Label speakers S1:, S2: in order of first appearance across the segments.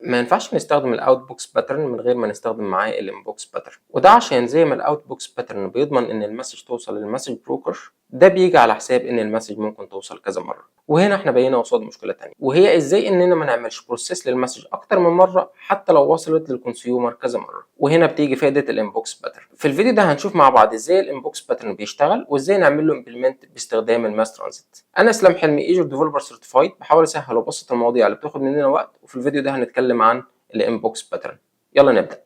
S1: ما ينفعش نستخدم الاوت بوكس باترن من غير ما نستخدم معاه الانبوكس باترن، وده عشان زي ما الاوت بوكس باترن بيضمن ان المسج توصل للمسج بروكر، ده بيجي على حساب ان المسج ممكن توصل كذا مره. وهنا احنا بقينا قصاد مشكله تانية، وهي ازاي اننا ما نعملش بروسيس للمسج اكتر من مره حتى لو وصلت للكونسيومر كذا مره. وهنا بتيجي فائده الانبوكس باترن. في الفيديو ده هنشوف مع بعض ازاي الانبوكس باترن بيشتغل وازاي نعمل له امبلمنت باستخدام الماس ترانزيت. انا اسلام حلمي، ايجور ديفلوبر سيرتيفايد، بحاول اسهل وابسط المواضيع اللي بتاخد مننا وقت، وفي الفيديو ده هنتكلم عن الانبوكس باترن. يلا نبدا.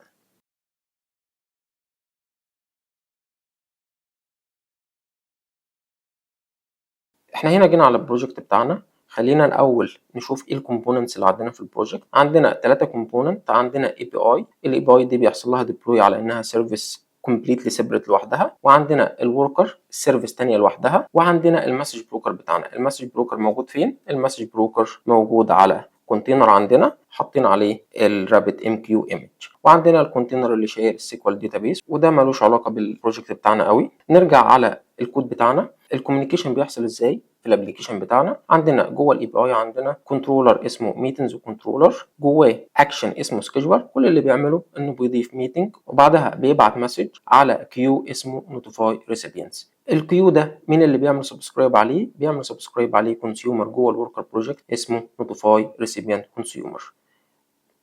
S1: احنا هنا جينا على البروجكت بتاعنا. خلينا الاول نشوف ايه الكومبوننتس اللي عندنا في البروجكت. عندنا 3 كومبوننت. عندنا اي بي اي، الاي بي اي دي بيحصل لها ديبلوي على انها سيرفيس كومبليتلي سيبريت لوحدها، وعندنا الوركر سيرفيس تانية لوحدها، وعندنا المسج بروكر بتاعنا. المسج بروكر موجود فين؟ المسج بروكر موجود على كونتينر عندنا حاطين عليه الرابت ام كيو ايمج، وعندنا الكونتينر اللي شايل السيكوال داتابيس، وده ملوش علاقه بالبروجكت بتاعنا قوي. نرجع على الكود بتاعنا. الكوميونيكيشن بيحصل ازاي في الابلكيشن بتاعنا؟ عندنا جوه الاي بي اي عندنا كنترولر اسمه ميتنجز وكنترولر، جواه اكشن اسمه سكيجولر. كل اللي بيعمله انه بيضيف ميتنج وبعدها بيبعت مسج على كيو اسمه نوتيفاي ريسيبينتس. الكيو ده مين اللي بيعمل سبسكرايب عليه؟ بيعمل سبسكرايب عليه كونسيومر جوه الوركر بروجكت اسمه نوتيفاي ريسيبينت كونسيومر.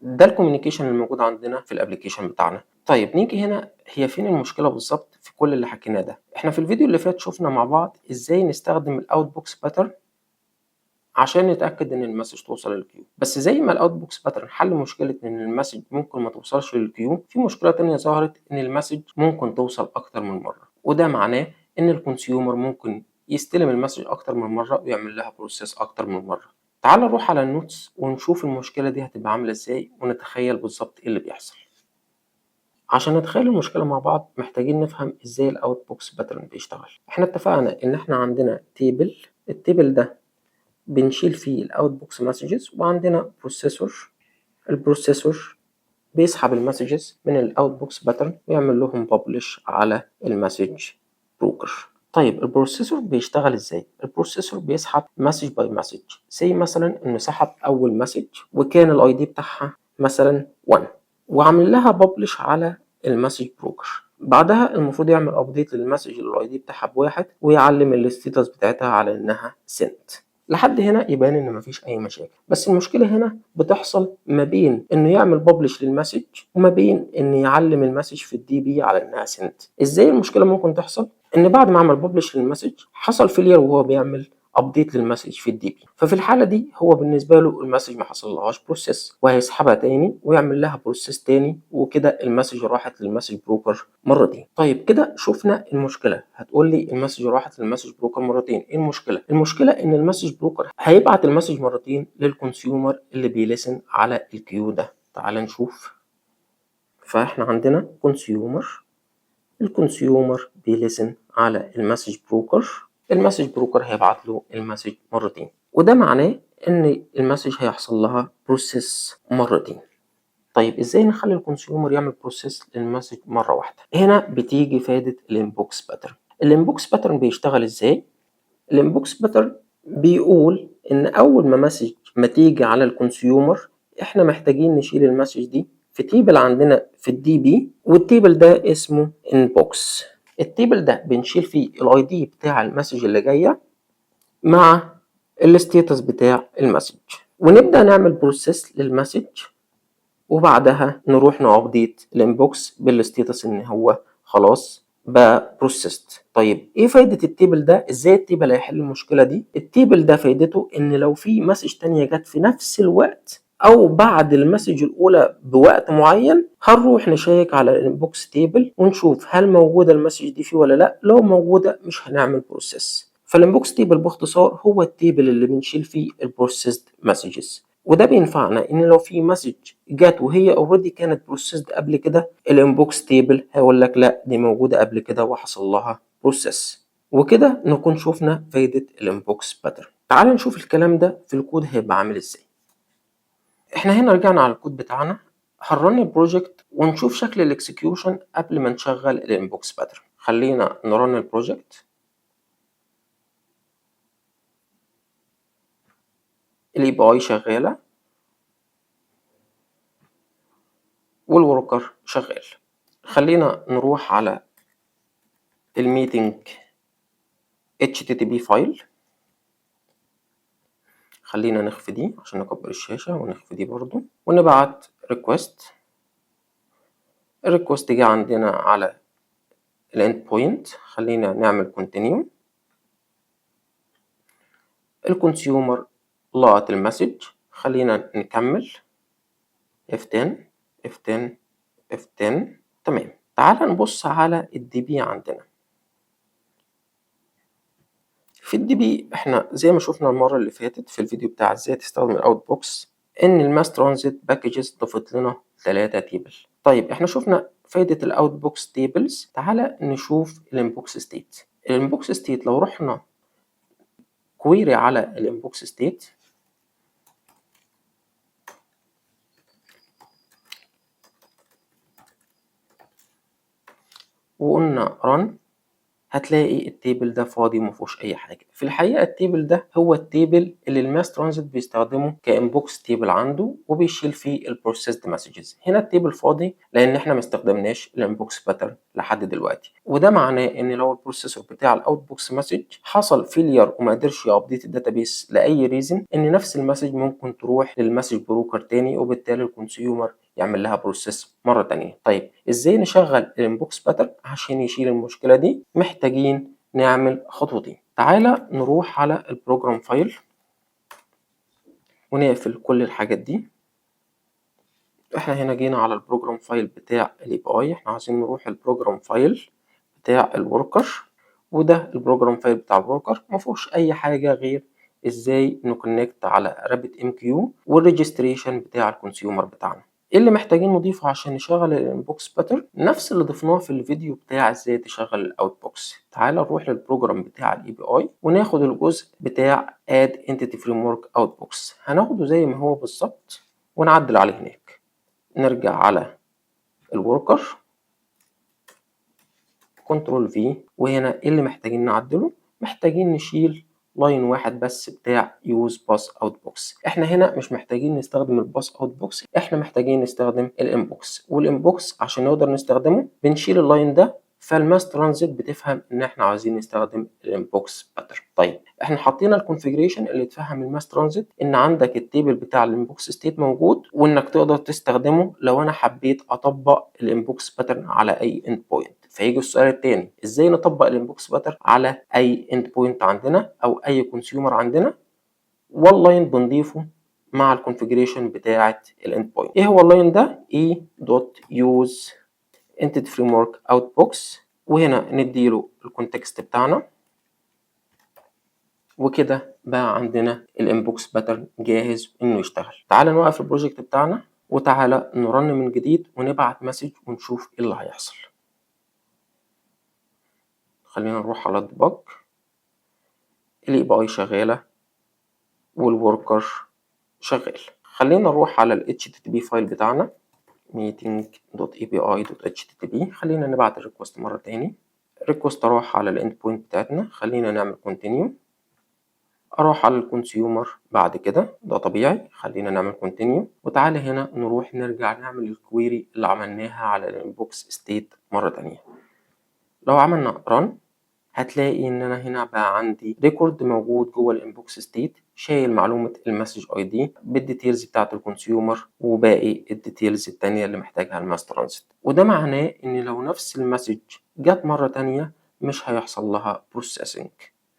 S1: ده الكوميونيكيشن الموجود عندنا في الابلكيشن بتاعنا. طيب نيجي هنا، هي فين المشكله بالظبط في كل اللي حكيناه ده؟ احنا في الفيديو اللي فات شفنا مع بعض ازاي نستخدم الاوت بوكس باترن عشان نتاكد ان المسج توصل للكيو. بس زي ما الاوت بوكس باترن حل مشكله ان المسج ممكن ما توصلش للكيو، في مشكله تانية ظهرت ان المسج ممكن توصل اكتر من مره، وده معناه ان الكونسيومر ممكن يستلم المسج اكتر من مره ويعمل لها بروسيس اكتر من مره. تعال نروح على النوتس ونشوف المشكله دي هتبقى عامله ازاي ونتخيل بالظبط ايه اللي بيحصل. عشان نتخيل المشكلة مع بعض محتاجين نفهم ازاي الاوت بوكس باترن بيشتغل. احنا اتفقنا ان احنا عندنا تيبل، التيبل ده بنشيل فيه الاوت بوكس مسجز، وعندنا بروسيسور. البروسيسور بيسحب المسجز من الاوت بوكس باترن ويعمل لهم ببلش على المسج بروكر. طيب البروسيسور بيشتغل ازاي؟ البروسيسور بيسحب مسج باي مسج. زي مثلا انه سحب اول مسج وكان الاي دي بتاعها مثلا 1 وعمل لها ببلش على المسج بروكر. بعدها المفروض يعمل ابديت للمسج اللي الاي دي بتاعها بواحد ويعلم الستيتس بتاعتها على انها سنت. لحد هنا يبان ان مفيش اي مشاكل، بس المشكله هنا بتحصل ما بين انه يعمل ببلش للمسج وما بين انه يعلم المسج في الدي بي على انها سنت. ازاي المشكله ممكن تحصل؟ ان بعد ما عمل ببلش للمسج حصل فيلير وهو بيعمل ابديت للمسج في الدي بي، ففي الحاله دي هو بالنسبه له المسج ما حصلهاش بروسيس وهيسحبها تاني ويعمل لها بروسيس تاني، وكده المسج راحت للمسج بروكر مرتين. طيب كده شفنا المشكله. هتقول لي المسج راحت للمسج بروكر مرتين، ايه المشكله؟ المشكله ان المسج بروكر هيبعت المسج مرتين للكونسيومر اللي بيلسن على الكيو ده. تعال نشوف. فاحنا عندنا كونسيومر، الكونسيومر بيلسن على المسج بروكر، المسج بروكر هيبعت له المسج مرتين، وده معناه ان المسج هيحصل لها بروسيس مرتين. طيب ازاي نخلي الكونسيومر يعمل بروسيس للمسج مره واحده؟ هنا بتيجي فائده الانبوكس باترن. الانبوكس باترن بيشتغل ازاي؟ الانبوكس باترن بيقول ان اول ما مسج ما تيجي على الكونسيومر احنا محتاجين نشيل المسج دي في تيبل عندنا في الدي بي، والتيبل ده اسمه انبوكس. التيبل ده بنشيل فيه الاي دي بتاع المسج اللي جايه مع الستيتس بتاع المسج، ونبدا نعمل بروسيس للمسج، وبعدها نروح نابديت الانبوكس بالستيتس ان هو خلاص بقى بروسيست. طيب ايه فايدة التيبل ده؟ ازاي التيبل هيحل المشكلة دي؟ التيبل ده فايدته ان لو في مسج تانية جت في نفس الوقت او بعد المسج الاولى بوقت معين هنروح نشيك على الانبوكس تيبل ونشوف هل موجودة المسج دي فيه ولا لا. لو موجودة مش هنعمل بروسيس. فالانبوكس تيبل باختصار هو التيبل اللي بنشيل فيه البروسيسد مسجز، وده بينفعنا ان لو في مسج جات وهي اوريدي كانت بروسيسد قبل كده، الانبوكس تيبل هيقول لك لا دي موجوده قبل كده وحصل لها بروسيس. وكده نكون شفنا فايده الانبوكس باترن. تعال نشوف الكلام ده في الكود هيبقى عامل ازاي. احنا هنا رجعنا على الكود بتاعنا، هنرن البروجكت ونشوف شكل الاكسكيوشن قبل ما نشغل الانبوكس باترن. خلينا نرن البروجكت. الاي بي اي شغاله، والوركر شغال. خلينا نروح على الميتنج HTTP فايل. خلينا نخفي دي عشان نكبر الشاشة، ونخفي دي برضو، ونبعت ريكوست. الريكوست جه عندنا على الاند بوينت. خلينا نعمل كونتينيو. الكونسيومر لقط المسج. خلينا نكمل F10 F10 F10. تمام. تعال نبص على الدي بي عندنا. في الدي بي احنا زي ما شفنا المرة اللي فاتت في الفيديو بتاع ازاي تستخدم الاوت بوكس، ان الماس ترانزيت باكجز ضافت لنا 3 تيبل. طيب احنا شفنا فايدة الاوت بوكس تيبلز. تعالى نشوف الانبوكس ستيت. الانبوكس ستيت لو رحنا كويري على الانبوكس ستيت، وقلنا run، هتلاقي التيبل ده فاضي ومفيهوش اي حاجه. في الحقيقه التيبل ده هو التيبل اللي الماس ترانزيت بيستخدمه كانبوكس تيبل عنده، وبيشيل فيه البروسيسد مسجز. هنا التيبل فاضي لان احنا ما استخدمناش الانبوكس باترن لحد دلوقتي، وده معناه ان لو البروسيسور بتاع الاوت بوكس مسج حصل فيلير وما قدرش يابديت الداتابيس لاي ريزن، ان نفس المسج ممكن تروح للمسج بروكر تاني، وبالتالي الكونسيومر يعمل لها بروسيس مرة تانية. طيب ازاي نشغل الانبوكس باترن عشان يشيل المشكلة دي؟ محتاجين نعمل خطوتين. تعالى نروح على البروجرام فايل ونقفل كل الحاجات دي. احنا هنا جينا على البروجرام فايل بتاع الاي بي اي. احنا عايزين نروح البروجرام فايل بتاع الوركر، وده البروجرام فايل بتاع الوركر مفيهوش اي حاجة غير ازاي نكونكت على رابط ام كيو والريجستريشن بتاع الكونسيومر بتاعنا. ايه اللي محتاجين نضيفه عشان نشغل الانبوكس باترن؟ نفس اللي ضفناه في الفيديو بتاع ازاي تشغل الاوت بوكس. تعال نروح للبروجرام بتاع الاي بي اي وناخد الجزء بتاع اد انتيتي فريم ورك اوت بوكس، هناخده زي ما هو بالظبط ونعدل عليه هناك. نرجع على الوركر، كنترول في، وهنا ايه اللي محتاجين نعدله؟ محتاجين نشيل لاين واحد بس بتاع يوز باس اوت بوكس. احنا هنا مش محتاجين نستخدم الباس اوت بوكس، احنا محتاجين نستخدم الانبوكس، والانبوكس عشان نقدر نستخدمه بنشيل اللاين ده، فالماس ترانزيت بتفهم ان احنا عايزين نستخدم الانبوكس باترن. طيب احنا حطينا الكونفيجريشن اللي تفهم الماس ترانزيت ان عندك التيبل بتاع الانبوكس ستيت موجود، وانك تقدر تستخدمه لو انا حبيت اطبق الانبوكس باترن على اي اند بوينت. فيجي السؤال التاني، ازاي نطبق الانبوكس باترن على اي اند بوينت عندنا او اي كونسيومر عندنا؟ واللاين بنضيفه مع الكونفيجريشن بتاعه الاند بوينت. ايه هو اللاين ده؟ e.use entity framework outbox، وهنا نديله الكونتكست بتاعنا، وكده بقى عندنا الانبوكس باترن جاهز انه يشتغل. تعال نوقف البروجكت بتاعنا وتعالى نرن من جديد ونبعت مسج ونشوف ايه اللي هيحصل. خلينا نروح على الديباج. الاي بي اي شغاله والوركر شغال. خلينا نروح على ال HTTP فايل بتاعنا meeting.api.http. خلينا نبعت الريكوست مرة تاني. الريكوست اروح على الاند بوينت بتاعتنا، خلينا نعمل كونتينيو. اروح على الكونسيومر بعد كده، ده طبيعي، خلينا نعمل كونتينيو. وتعالى هنا نروح نرجع نعمل الكويري اللي عملناها على الانبوكس ستيت مرة تانية. لو عملنا ران هتلاقي ان انا هنا بقى عندي ريكورد موجود جوه الانبوكس ستيت شايل معلومه المسج اي دي بالديتيلز بتاعه الكونسيومر وباقي الديتيلز التانية اللي محتاجها الماس ترانزيت. وده معناه ان لو نفس المسج جت مره تانية مش هيحصل لها بروسيسنج.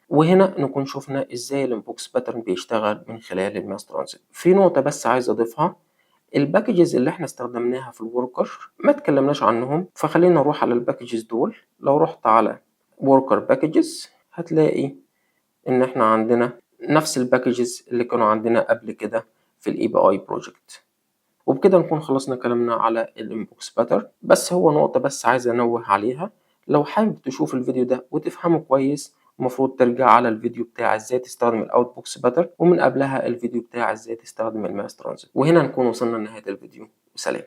S1: وهنا نكون شفنا ازاي الانبوكس باترن بيشتغل من خلال الماس ترانزيت. في نقطه بس عايز اضيفها، الباكجز اللي احنا استخدمناها في الوركر ما اتكلمناش عنهم، فخلينا نروح على الباكجز دول. لو رحت على worker packages هتلاقي ان احنا عندنا نفس الباكجز اللي كانوا عندنا قبل كده في الاي بي اي بروجكت. وبكده نكون خلصنا كلامنا على الانبوكس باترن. بس هو نقطة بس عايز انوه عليها، لو حابب تشوف الفيديو ده وتفهمه كويس المفروض ترجع على الفيديو بتاع ازاي تستخدم الاوت بوكس باترن، ومن قبلها الفيديو بتاع ازاي تستخدم الماس ترانزيت. وهنا نكون وصلنا لنهاية الفيديو، وسلام.